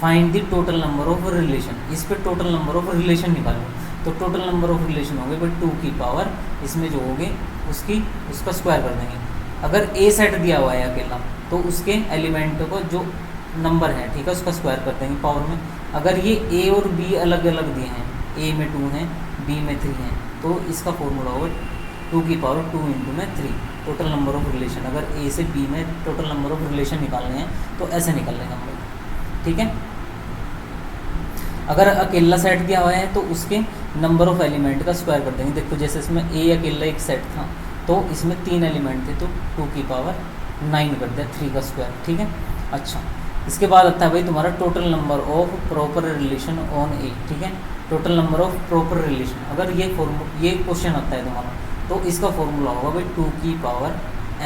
find the total number of relation, इस पे टोटल नंबर ऑफ रिलेशन निकालो, तो टोटल नंबर ऑफ रिलेशन होंगे भाई 2 की पावर, इसमें जो होंगे उसका स्क्वायर कर देंगे। अगर ए सेट दिया हुआ है अकेला, तो उसके एलिमेंट को जो नंबर है, ठीक है, उसका स्क्वायर कर देंगे पावर में। अगर ये ए और बी अलग अलग दिए हैं, ए में 2 हैं, बी में 3 हैं, तो इसका फॉर्मूला होगा 2 की पावर 2 इंटू में 3, टोटल नंबर ऑफ रिलेशन। अगर ए से बी में टोटल नंबर ऑफ रिलेशन निकालने हैं तो ऐसे निकाल लेंगे हम लोग। ठीक है, अगर अकेला सेट दिया हुआ है तो उसके नंबर ऑफ एलिमेंट का स्क्वायर कर देंगे। देखो जैसे इसमें ए अकेला एक सेट था, तो इसमें 3 एलिमेंट थे, तो 2 की पावर 9 कर दिया, 3 का स्क्वायर। ठीक है, अच्छा इसके बाद आता है भाई तुम्हारा total number of proper relation on A. ठीक है, total number of proper relation, अगर ये क्वेश्चन आता है तुम्हारा, तो इसका फॉर्मूला होगा भाई 2 की पावर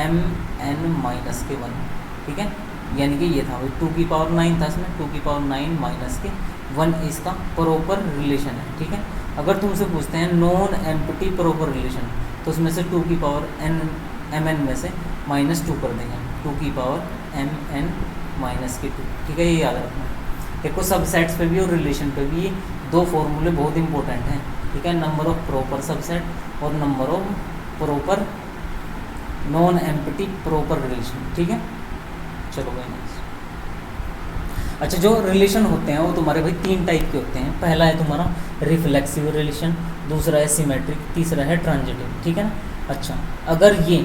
mn माइनस के 1। ठीक है, यानी कि ये था भाई 2 की पावर 9 था इसमें, 2 की पावर 9 माइनस के 1 इसका प्रॉपर रिलेशन है। ठीक है, अगर तुमसे पूछते हैं नॉन एम्प्टी प्रॉपर रिलेशन, तो उसमें से 2 की पावर n mn में से -2 कर देंगे, 2 की पावर mn -2, ठीक है, ये याद रखना। देखो सब सेट्स पे भी और रिलेशन पे भी ये दो फॉर्मूले बहुत इंपॉर्टेंट हैं, ठीक है, नंबर ऑफ प्रॉपर सबसेट और number of proper noun empty proper relation, ठीक है। चलो भाई नेक्स्ट। अच्छा, जो रिलेशन होते हैं वो तुम्हारे भाई 3 टाइप के होते हैं। पहला है तुम्हारा रिफ्लेक्सिव रिलेशन, दूसरा है सिमेट्रिक, तीसरा है ट्रांजिटिव, ठीक है ना। अच्छा, अगर ये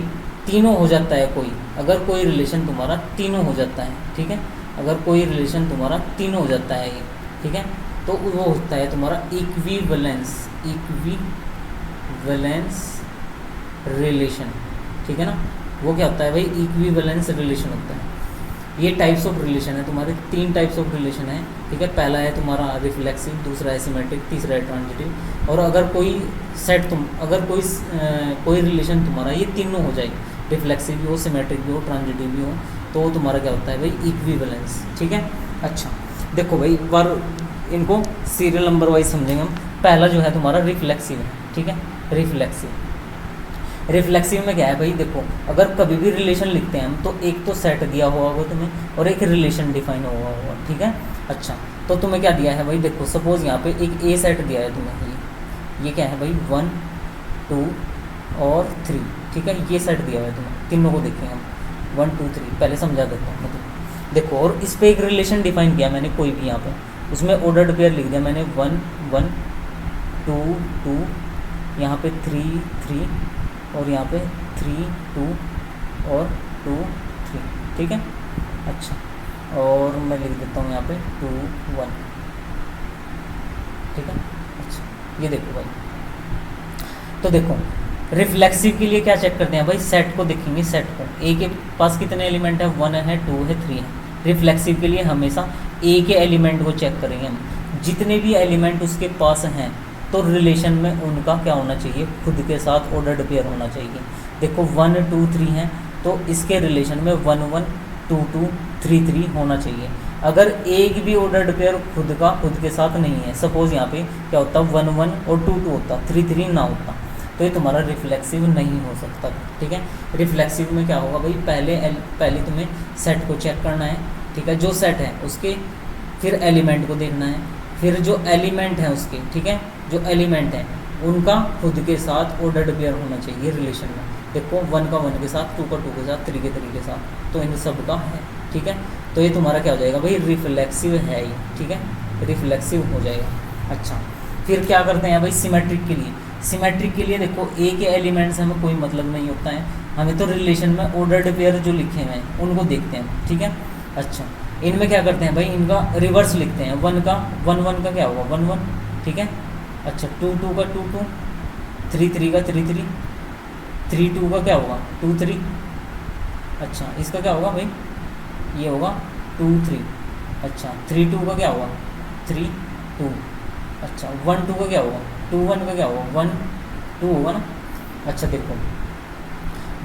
तीनों हो जाता है कोई, अगर कोई रिलेशन तुम्हारा तीनों हो जाता है, ठीक है, अगर कोई रिलेशन तुम्हारा तीनों हो जाता है ये, ठीक है, तो वो होता है तुम्हारा इक्विवेलेंस रिलेशन, ठीक है ना। वो क्या होता है भाई, इक्विवेलेंस रिलेशन होता है। ये टाइप्स ऑफ रिलेशन है तुम्हारे, 3 टाइप्स ऑफ रिलेशन है, ठीक है। पहला है तुम्हारा रिफ्लेक्सिव, दूसरा है सिमेट्रिक, तीसरा है ट्रांजिटिव। और अगर कोई सेट अगर कोई रिलेशन तुम्हारा ये तीनों हो जाए, रिफ्लेक्सिव भी हो, सिमेट्रिक भी हो, ट्रांजिटिव भी हो, तो तुम्हारा क्या होता है भाई, इक्विवेलेंस, ठीक है। अच्छा देखो भाई, एक बार इनको सीरियल नंबर वाइज समझेंगे हम। पहला जो है तुम्हारा रिफ्लेक्सिव है, ठीक है। रिफ्लेक्सिव में क्या है भाई, देखो अगर कभी भी रिलेशन लिखते हैं हम तो एक तो सेट दिया हुआ होगा तुम्हें और एक रिलेशन डिफाइन हुआ होगा, ठीक है। अच्छा, तो तुम्हें क्या दिया है भाई, देखो सपोज यहाँ पे एक ए सेट दिया है तुम्हें, ये क्या है भाई, 1 2 और 3, ठीक है, ये सेट दिया हुआ है तुम्हें, तीनों को देखेंगे हम, 1 2 3, पहले समझा देता हूँ मतलब। देखो, और इस पर एक रिलेशन डिफाइन किया मैंने कोई भी यहाँ पे, उसमें ऑर्डर्ड पेयर लिख दिया मैंने, 1 1 2 2, यहाँ पे 3 3 और यहाँ पे 3 2 और 2 3, ठीक है। अच्छा, और मैं लिख देता हूँ यहाँ पे 2 1, ठीक है। अच्छा, ये देखो भाई, तो देखो रिफ्लेक्सिव के लिए क्या चेक करते हैं भाई, सेट को देखेंगे, सेट को, ए के पास कितने एलिमेंट है, 1 है, 2 है, 3 है। रिफ्लेक्सिव के लिए हमेशा ए के एलिमेंट को चेक करेंगे हम, जितने भी एलिमेंट उसके पास हैं तो रिलेशन में उनका क्या होना चाहिए, खुद के साथ ऑर्डर्ड पेयर होना चाहिए। देखो 1 2 3 है तो इसके रिलेशन में 1 1 2 2 3 3 होना चाहिए। अगर एक भी ऑर्डर्ड पेयर खुद के साथ नहीं है, सपोज यहाँ पे क्या होता, 1 1 और 2 2 होता, 3 3 ना होता, तो ये तुम्हारा रिफ्लेक्सिव नहीं हो सकता, ठीक है। रिफ्लेक्सिव में क्या होगा भाई, पहले तुम्हें सेट को चेक करना है, ठीक है, जो सेट है उसके, फिर एलिमेंट को देखना है, फिर जो एलिमेंट है उसके, ठीक है, जो एलिमेंट है उनका खुद के साथ ऑर्डर्ड पेयर होना चाहिए रिलेशन में। देखो 1 का 1 के साथ, 2 का 2 के साथ, 3 के 3 के साथ, तो इन सब का है, ठीक है। तो ये तुम्हारा क्या हो जाएगा भाई, रिफ्लेक्सिव है ये, ठीक है, रिफ्लेक्सिव हो जाएगा। अच्छा, फिर क्या करते हैं भाई सिमेट्रिक के लिए। सिमेट्रिक के लिए देखो ए के एलिमेंट्स हमें कोई मतलब नहीं होता है, हमें तो रिलेशन में ऑर्डर्ड पेयर जो लिखे हुए हैं उनको देखते हैं, ठीक है। अच्छा, इनमें क्या करते हैं भाई, इनका रिवर्स लिखते हैं, 1 का 1 1 का क्या होगा, 1 1, ठीक है। अच्छा, 2 2 का 2 2, 3 3 का 3 3, 3 2 का क्या होगा, 2 3। अच्छा, इसका क्या होगा भाई, ये होगा 2 3। अच्छा, 3 2 का क्या होगा, 3 2। अच्छा, 1 2 का क्या होगा, 2 1 का क्या होगा, 1 2 होगा ना। अच्छा देखो,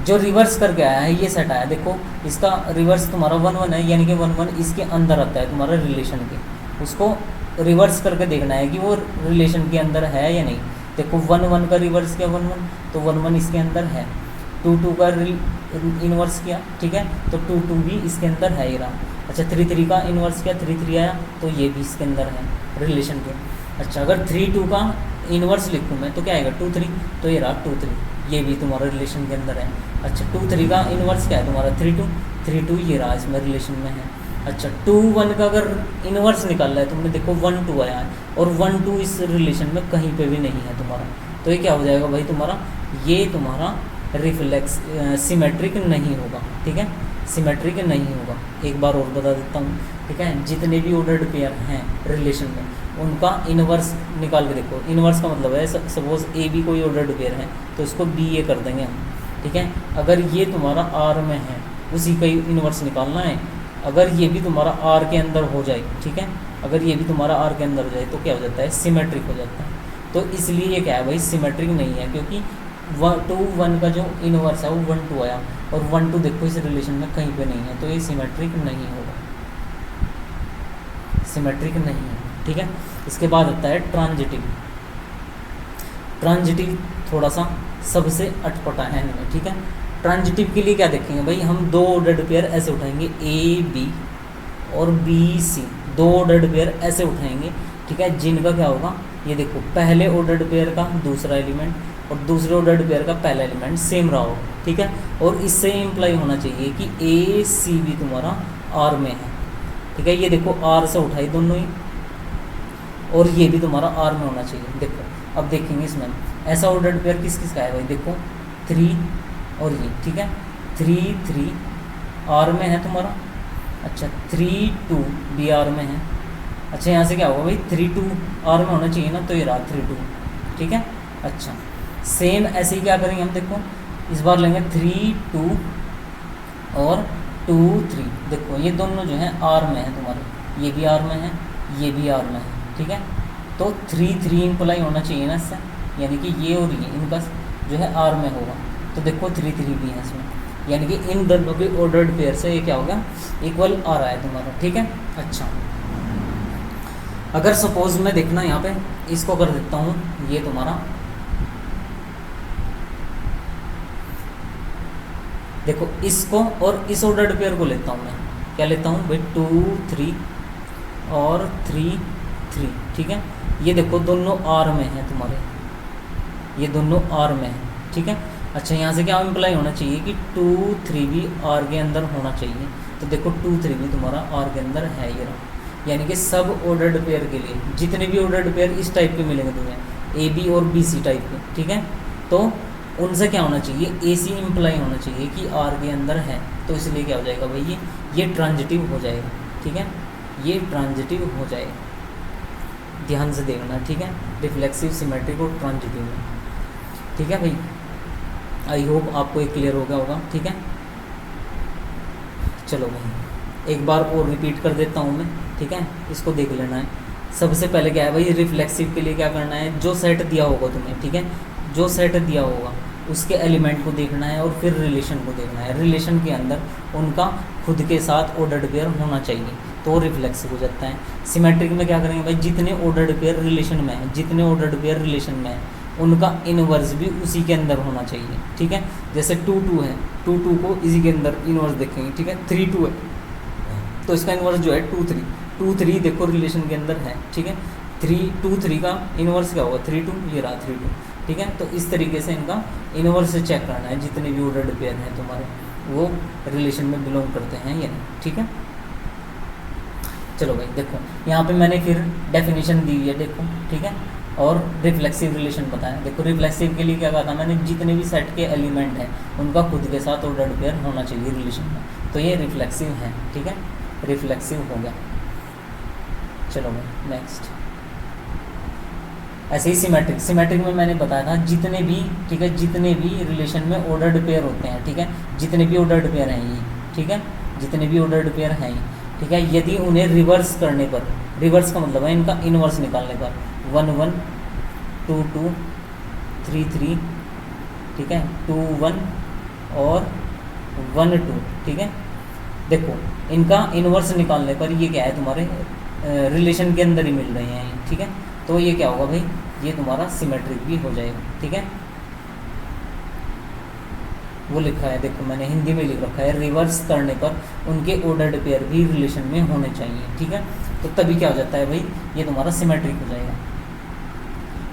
जो रिवर्स करके आया है ये सेट आया, देखो इसका रिवर्स तुम्हारा 1 1 है, यानी कि 1 1 इसके अंदर आता है तुम्हारा रिलेशन के, उसको रिवर्स करके देखना है कि वो रिलेशन के अंदर है या नहीं। देखो 1 1 का रिवर्स किया 1 1, तो 1 1 इसके अंदर है। 2 2 का इन्वर्स किया, ठीक है, तो 2 2 भी इसके अंदर है ही रहा। अच्छा, 3 3 का इन्वर्स किया, 3 3 आया, तो ये भी इसके अंदर है रिलेशन के। अच्छा, अगर 3 2 का इन्वर्स लिखूँ मैं तो क्या आएगा, 2 3, तो ये रहा 2 3, ये भी तुम्हारा रिलेशन के अंदर है। अच्छा, 2 3 का इन्वर्स क्या है तुम्हारा, 3 2, 3 2 ये रहा इसमें रिलेशन में है। अच्छा, 2 1 का अगर इन्वर्स निकालना है तुमने, देखो 1 2 आया है और 1 2 इस रिलेशन में कहीं पे भी नहीं है तुम्हारा, तो ये क्या हो जाएगा भाई तुम्हारा, ये तुम्हारा सिमेट्रिक नहीं होगा, ठीक है, सिमेट्रिक नहीं होगा। एक बार और बता देता हूँ, ठीक है, जितने भी ऑर्डर्ड पेयर हैं रिलेशन में उनका इन्वर्स निकाल के देखो। इन्वर्स का मतलब है सपोज ए बी कोई ऑर्डर्ड पेयर है तो इसको बी ए कर देंगे हम, ठीक है। अगर ये तुम्हारा आर में है उसी का इन्वर्स निकालना है। अगर ये भी तुम्हारा आर के अंदर हो जाए, ठीक है, अगर ये भी तुम्हारा आर के अंदर हो जाए तो क्या हो जाता है, सिमेट्रिक हो जाता है। तो इसलिए ये क्या है भाई, सिमेट्रिक नहीं है, क्योंकि 2 1 का जो इन्वर्स है वो 1 2 आया और 1 2 देखो इस रिलेशन में कहीं पे नहीं है, तो ये सिमेट्रिक नहीं होगा, सिमेट्रिक नहीं है, ठीक है। इसके बाद आता है ट्रांजिटिव। ट्रांजिटिव थोड़ा सा सबसे अटपटा है इनमें, ठीक है। ट्रांजिटिव के लिए क्या देखेंगे भाई, हम दो ऑर्डर्ड पेयर ऐसे उठाएंगे, ए बी और बी सी, दो ऑर्डर्ड पेयर ऐसे उठाएंगे, ठीक है, जिनका क्या होगा, ये देखो पहले ऑर्डर्ड पेयर का दूसरा एलिमेंट और दूसरे ऑर्डर्ड पेयर का पहला एलिमेंट सेम रहा हो, ठीक है, और इससे इम्प्लाई होना चाहिए कि ए सी भी तुम्हारा आर में है, ठीक है, ये देखो आर से उठाई दोनों ही, और ये भी तुम्हारा आर में होना चाहिए। देखो अब देखेंगे इसमें ऐसा ऑर्डर्ड पेयर किस किस का है भाई, देखो 3 और ये, ठीक है, 3 3 आर में है तुम्हारा, अच्छा 3 2 भी आर में है, अच्छा यहाँ से क्या होगा भाई 3 2 आर में होना चाहिए ना, तो ये रहा 3 2, ठीक है। अच्छा सेम ऐसे ही क्या करेंगे हम, देखो इस बार लेंगे 3 2 और 2 3, देखो ये दोनों जो है आर में है तुम्हारे, ये भी आर में है, ये भी आर में है, ठीक है, तो 3 3 इम्प्लाई होना चाहिए ना इससे, यानी कि ये और ये इनका जो है आर में होगा, तो देखो 3 3 भी है इसमें, यानी कि इन दोनों के ऑर्डर्ड पेयर से ये क्या होगा, इक्वल आ रहा है तुम्हारा, ठीक है। अच्छा अगर सपोज मैं देखना यहाँ पे इसको कर देता हूँ, ये तुम्हारा देखो इसको और इस ऑर्डर्ड पेयर को लेता हूँ मैं, क्या लेता हूँ भाई 2 3 और 3 3, ठीक है, ये देखो दोनों आर में है तुम्हारे, ये दोनों आर में है, ठीक है। अच्छा यहाँ से क्या इम्प्लाई होना चाहिए कि 2 3 भी आर के अंदर होना चाहिए, तो देखो 2 3 भी तुम्हारा आर के अंदर है, ये रहा, यानी कि सब ऑर्डर्ड पेयर के लिए जितने भी ऑर्डर्ड पेयर इस टाइप के मिलेंगे तुम्हें ए बी और बी सी टाइप के, ठीक है, तो उनसे क्या होना चाहिए, ए सी इम्प्लाई होना चाहिए कि आर के अंदर है, तो इसलिए क्या हो जाएगा भाई ये ट्रांजिटिव हो जाएगा, ठीक है, ये ट्रांजिटिव हो जाएगा, ध्यान से देखना, ठीक है, रिफ्लेक्सिव सिमेट्रिक और ट्रांजिटिव में, ठीक है भाई। आई होप आपको एक क्लियर हो गया होगा, ठीक है। चलो भाई एक बार और रिपीट कर देता हूँ मैं, ठीक है, इसको देख लेना है। सबसे पहले क्या है भाई, रिफ्लेक्सिव के लिए क्या करना है, जो सेट दिया होगा तुम्हें, ठीक है, जो सेट दिया होगा उसके एलिमेंट को देखना है और फिर रिलेशन को देखना है, रिलेशन के अंदर उनका खुद के साथ ऑर्डर्ड पेयर होना चाहिए, तो रिफ्लेक्सिव हो जाता है। सिमेट्रिक में क्या करेंगे भाई, जितने ऑर्डर्ड पेयर रिलेशन में है, जितने ऑर्डर्ड पेयर रिलेशन में है उनका इनवर्स भी उसी के अंदर होना चाहिए, ठीक है। जैसे 2 2 है, 2 2 को इसी के अंदर इनवर्स देखेंगे, ठीक है, 3 2 है तो इसका इनवर्स जो है 2 3, 2 3 देखो रिलेशन के अंदर है, ठीक है, 3 2 3 का इनवर्स क्या होगा 3 2, ये रहा 3 2, ठीक है। तो इस तरीके से इनका इनवर्स से चेक करना है, जितने भी ऑर्डर्ड पेयर हैं तुम्हारे वो रिलेशन में बिलोंग करते हैं या नहीं, ठीक है। चलो भाई देखो यहाँ पे मैंने फिर डेफिनेशन दी है, देखो ठीक है, और रिफ्लेक्सिव रिलेशन बताया। देखो रिफ्लेक्सिव के लिए क्या कहा था मैंने, जितने भी सेट के एलिमेंट हैं उनका खुद के साथ ऑर्डर्ड पेयर होना चाहिए रिलेशन में, तो ये रिफ्लेक्सिव है, ठीक है, रिफ्लेक्सिव हो गया। चलो भाई नेक्स्ट, ऐसे ही सिमेट्रिक, सिमेट्रिक में मैंने बताया था जितने भी, ठीक है, जितने भी रिलेशन में ऑर्डर्ड पेयर होते हैं, ठीक है, जितने भी ऑर्डर्ड पेयर हैं ये, ठीक है, जितने भी ऑर्डर्ड पेयर हैं, ठीक है, यदि उन्हें रिवर्स करने पर, रिवर्स का मतलब है इनका इनवर्स निकालने पर 1 1 2 2 3 3, ठीक है, 2 1 और 1 2, ठीक है। देखो इनका इनवर्स निकालने पर ये क्या है, तुम्हारे रिलेशन के अंदर ही मिल रहे हैं, ठीक है, तो ये क्या होगा भाई, ये तुम्हारा सिमेट्रिक भी हो जाएगा, ठीक है। वो लिखा है, देखो मैंने हिंदी में लिख रखा है, रिवर्स करने पर उनके ऑर्डर्ड पेयर भी रिलेशन में होने चाहिए, ठीक है, तो तभी क्या हो जाता है भाई, ये तुम्हारा सिमेट्रिक हो जाएगा।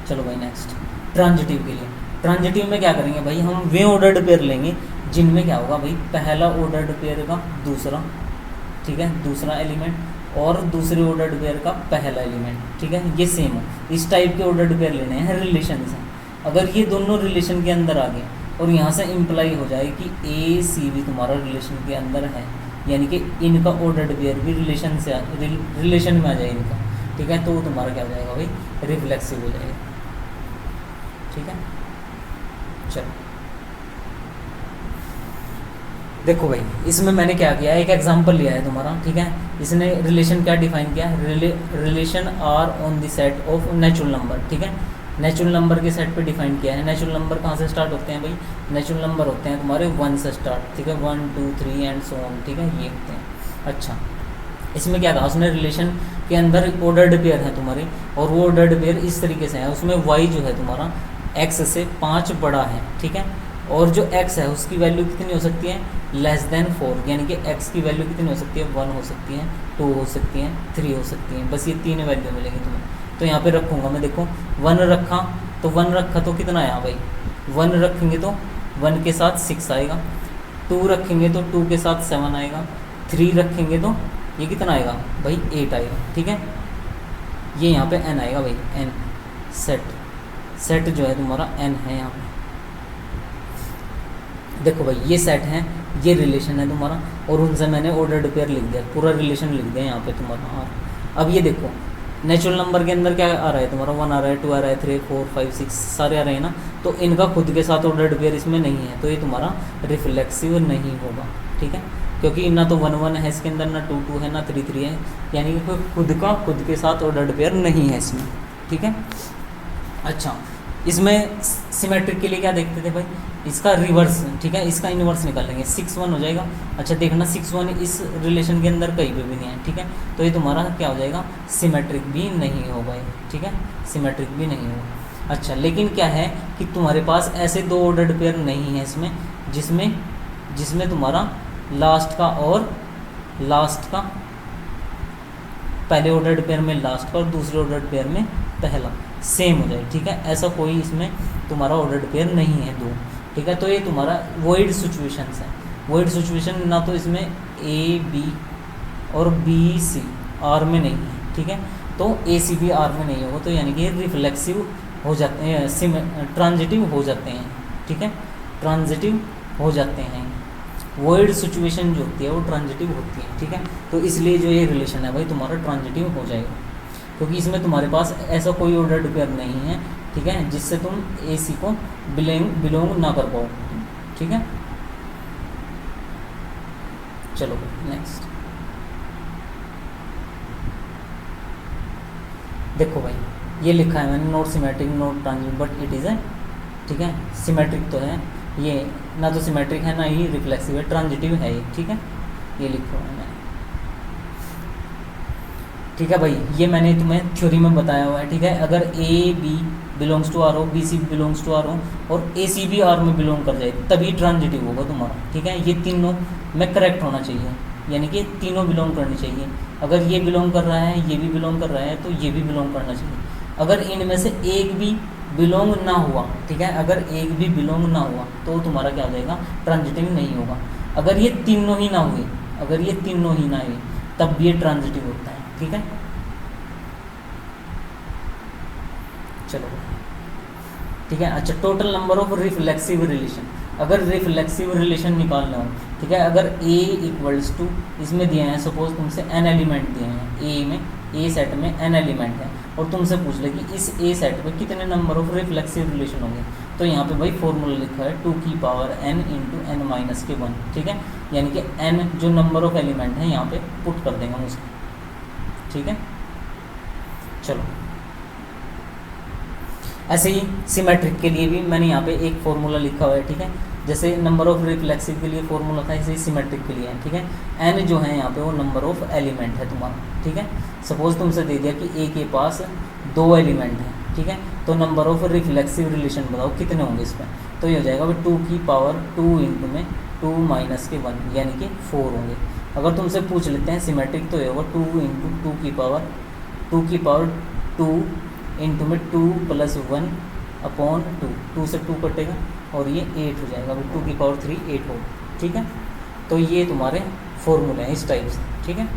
चलो भाई नेक्स्ट, ट्रांजिटिव के लिए, ट्रांजिटिव में क्या करेंगे भाई, हम वे ऑर्डर्ड पेयर लेंगे जिनमें क्या होगा भाई, पहला ऑर्डर्ड पेयर का दूसरा, ठीक है, दूसरा एलिमेंट और दूसरे ऑर्डर्ड पेयर का पहला एलिमेंट, ठीक है, ये सेम हो, इस टाइप के ऑर्डर्ड पेयर लेने हैं रिलेशन से। अगर ये दोनों रिलेशन के अंदर आ गए और यहाँ से इम्प्लाई हो जाए कि ए सी भी तुम्हारा रिलेशन के अंदर है, यानी कि इनका ऑर्डर्ड पेयर भी रिलेशन से रिलेशन में आ जाए इनका, ठीक है, तो वो तुम्हारा क्या हो जाएगा भाई, रिफ्लेक्सिव हो जाएगा, ठीक है। चलो देखो भाई इसमें मैंने क्या किया, एक एग्जांपल लिया है तुम्हारा, ठीक है, इसने रिलेशन क्या डिफाइन किया, relation R on the set of natural number, ठीक है, नेचुरल नंबर के सेट पे डिफाइन किया है। नेचुरल नंबर कहाँ से स्टार्ट होते हैं भाई, नेचुरल नंबर होते हैं तुम्हारे 1 से स्टार्ट, ठीक है, 1 2 3 एंड सो ऑन, ठीक है, ये होते हैं। अच्छा इसमें क्या कहा उसने, रिलेशन के अंदर ऑर्डर्ड पेयर है तुम्हारे, और वो ऑर्डर्ड पेयर इस तरीके से है, उसमें वाई जो है तुम्हारा एक्स से 5 बड़ा है, ठीक है, और जो x है उसकी वैल्यू कितनी हो सकती है, लेस देन 4, यानी कि x की वैल्यू कितनी हो सकती है, 1 हो सकती है, 2 हो सकती है, 3 हो सकती है, बस ये 3 वैल्यू मिलेंगी तुम्हें। तो यहाँ पे रखूँगा मैं, देखो 1 रखा तो 1 रखा तो कितना आया भाई, 1 रखेंगे तो 1 के साथ 6 आएगा, 2 रखेंगे तो 2 के साथ 7 आएगा, 3 रखेंगे तो ये कितना आएगा भाई, 8 आएगा। ठीक है, ये यहाँ पे n आएगा भाई, n सेट जो है तुम्हारा n है यहाँ पे। देखो भाई ये सेट है, ये रिलेशन है तुम्हारा, और उनसे मैंने ऑर्डर्ड पेयर लिख दिया, पूरा रिलेशन लिख दिया यहाँ पे तुम्हारा। और अब ये देखो नेचुरल नंबर के अंदर क्या आ रहा है तुम्हारा, 1 आ रहा है, 2 आ रहा है, 3 4 5 6 सारे आ रहे हैं ना, तो इनका खुद के साथ ऑर्डर्ड पेयर इसमें नहीं है, तो ये तुम्हारा रिफ्लेक्सिव नहीं होगा। ठीक है, क्योंकि ना तो 1 1 है इसके अंदर, ना 2 2 है, ना 3 3 है, यानी कि खुद के साथ ऑर्डर्ड पेयर नहीं है इसमें। ठीक है, अच्छा इसमें सिमेट्रिक के लिए क्या देखते थे भाई, इसका रिवर्स, ठीक है, इसका इनवर्स निकालेंगे, 6 1 हो जाएगा। अच्छा देखना 6 1 इस रिलेशन के अंदर कहीं पे भी नहीं है। ठीक है, तो ये तुम्हारा क्या हो जाएगा, सिमेट्रिक भी नहीं होगा ये। ठीक है, सिमेट्रिक भी नहीं होगा। अच्छा लेकिन क्या है कि तुम्हारे पास ऐसे 2 ऑर्डर्ड पेयर नहीं है इसमें, जिसमें तुम्हारा लास्ट का और लास्ट का, पहले ऑर्डर्ड पेयर में लास्ट का और दूसरे ऑर्डर्ड पेयर में पहला सेम हो जाए। ठीक है, ऐसा कोई इसमें तुम्हारा ऑर्डर्ड पेयर नहीं है 2। ठीक है, तो ये तुम्हारा वॉइड सिचुएशंस है। वॉइड सिचुएशन ना तो इसमें ए बी और बी सी आर में नहीं है। ठीक है, तो ए सी बी आर में नहीं होगा, तो यानी कि रिफ्लेक्सिव हो जाते हैं, ट्रांजिटिव हो जाते हैं। ठीक है, ट्रांजिटिव हो जाते हैं, वॉइड सिचुएशन जो होती है वो ट्रांजिटिव होती है। ठीक है, तो इसलिए जो ये रिलेशन है भाई तुम्हारा ट्रांजिटिव हो जाएगा, क्योंकि इसमें तुम्हारे पास ऐसा कोई ऑर्डर्ड पेयर नहीं है। ठीक है, जिससे तुम ए सी को बिलोंग ना कर पाओ। ठीक है, चलो नेक्स्ट देखो भाई, ये लिखा है मैंने, not symmetric not transitive but it is a. ठीक है, सिमेट्रिक तो है ये, ना तो सिमेट्रिक है ना ही रिफ्लेक्सिव है, ट्रांजिटिव है ये। ठीक है, ये लिखो है मैंने। ठीक है भाई, ये मैंने तुम्हें थ्योरी में बताया हुआ है। ठीक है, अगर A B belongs to R हो, B C belongs to R हो और ए सी भी आर में बिलोंग कर जाए, तभी ट्रांजिटिव होगा तुम्हारा। ठीक है, ये तीनों में करेक्ट होना चाहिए, यानी कि तीनों बिलोंग करनी चाहिए। अगर ये बिलोंग कर रहा है, ये भी बिलोंग कर रहा है, तो ये भी बिलोंग करना चाहिए। अगर इनमें से एक भी बिलोंग ना हुआ, ठीक है, अगर एक भी बिलोंग ना हुआ तो तुम्हारा क्या हो जाएगा, ट्रांजिटिव नहीं होगा। अगर ये तीनों ही ना हुए, अगर ये तीनों ही ना हुए, तब भी ये ट्रांजिटिव होता है। ठीक है, चलो ठीक है। अच्छा, total number of reflexive relation, अगर रिफ्लेक्सिव रिलेशन निकालना हो, ठीक है, अगर A इक्वल्स टू, इसमें दिए हैं सपोज तुमसे n एलिमेंट दिए हैं, A सेट में n एलिमेंट है, और तुमसे पूछ ले कि इस A सेट में कितने नंबर ऑफ रिफ्लेक्सिव रिलेशन होंगे, तो यहाँ पे भाई फॉर्मूला लिखा है 2 की power n into n minus के 1। ठीक है, यानी कि n जो नंबर ऑफ एलिमेंट है यहाँ पे पुट कर देंगे हम उसको। ठीक है, चलो ऐसे ही सिमेट्रिक के लिए भी मैंने यहाँ पे एक फॉर्मूला लिखा हुआ है। ठीक है, जैसे नंबर ऑफ रिफ्लेक्सिव के लिए फॉर्मूला था, ऐसे ही सिमेट्रिक के लिए है। ठीक है, n जो है यहाँ पे वो नंबर ऑफ एलिमेंट है तुम्हारा। ठीक है, सपोज तुमसे दे दिया कि A के पास 2 एलिमेंट है। ठीक है, तो नंबर ऑफ रिफ्लेक्सिव रिलेशन बताओ कितने होंगे इसमें, तो ये हो जाएगा भाई 2 की पावर 2 इंटू में 2 माइनस के 1, यानी कि 4 होंगे। अगर तुमसे पूछ लेते हैं सिमेट्रिक, तो ये होगा 2 इंटू 2 की पावर 2 इंटू में 2 प्लस 1 अपॉन 2, 2 से 2 कटेगा और ये 8 हो जाएगा, 2 की पावर 3 8 होगा। ठीक है, तो ये तुम्हारे फॉर्मूले हैं इस टाइप से। ठीक है,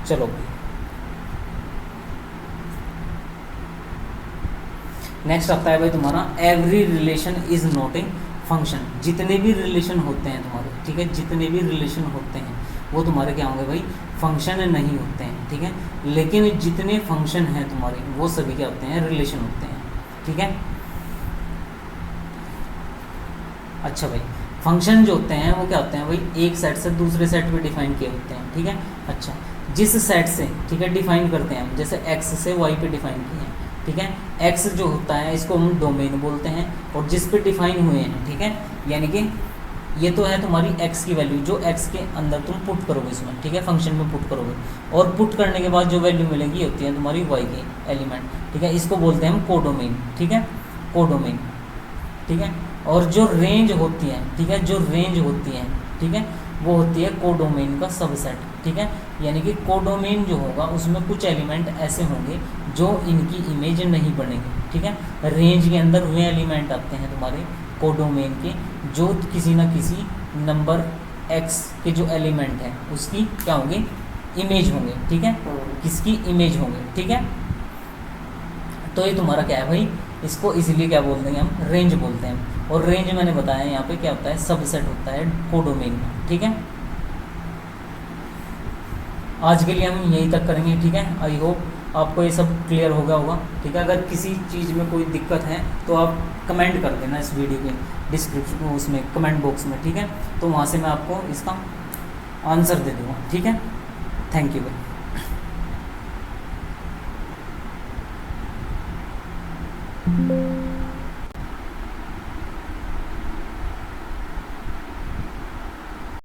चलो नेक्स्ट आता है भाई तुम्हारा every relation is not a function. जितने भी रिलेशन होते हैं तुम्हारे, ठीक है, जितने भी रिलेशन होते हैं वो तुम्हारे क्या होंगे भाई, फंक्शन नहीं होते हैं। ठीक है, लेकिन जितने फंक्शन हैं तुम्हारे वो सभी क्या होते हैं, रिलेशन होते हैं। ठीक है, अच्छा भाई, फंक्शन जो होते हैं वो क्या होते हैं भाई, एक सेट से दूसरे सेट पे डिफाइन किए होते हैं। ठीक है, अच्छा जिस सेट से, ठीक है, डिफाइन करते हैं हम, जैसे x से y पे डिफाइन किए हैं। ठीक है, x जो होता है इसको हम डोमेन बोलते हैं, और जिस पे डिफाइन हुए हैं, ठीक है, यानी कि ये तो है तुम्हारी x की वैल्यू जो x के अंदर तुम पुट करोगे इसमें। ठीक है, फंक्शन में पुट करोगे, और पुट करने के बाद जो वैल्यू मिलेगी ये होती है तुम्हारी y की एलिमेंट। ठीक है, इसको बोलते हैं हम कोडोमेन। ठीक है, कोडोमेन। ठीक है। और जो रेंज होती है, ठीक है, जो रेंज होती है, ठीक है, वो होती है कोडोमेन का सबसेट, ठीक है। यानी कि कोडोमेन जो होगा उसमें कुछ एलिमेंट ऐसे होंगे जो इनकी इमेज नहीं बनेंगे, ठीक है। रेंज के अंदर वे एलिमेंट आते हैं तुम्हारे कोडोमेन के जो किसी ना किसी नंबर एक्स के जो एलिमेंट हैं उसकी क्या होंगे, इमेज होंगे, ठीक है, किसकी इमेज होंगे, ठीक है। तो ये तुम्हारा क्या है भाई, इसको इसीलिए क्या बोल देंगे हम, रेंज बोलते हैं। और रेंज मैंने बताया यहाँ पे क्या होता है, सबसेट होता है कोडोमेन का, ठीक है। आज के लिए हम यहीं तक करेंगे, ठीक है। आई होप आपको ये सब क्लियर हो गया होगा, ठीक है। अगर किसी चीज़ में कोई दिक्कत है तो आप कमेंट कर देना इस वीडियो के डिस्क्रिप्शन उसमें कमेंट बॉक्स में, ठीक है। तो वहाँ से मैं आपको इसका आंसर दे दूँगा, ठीक है। थैंक यू भाई।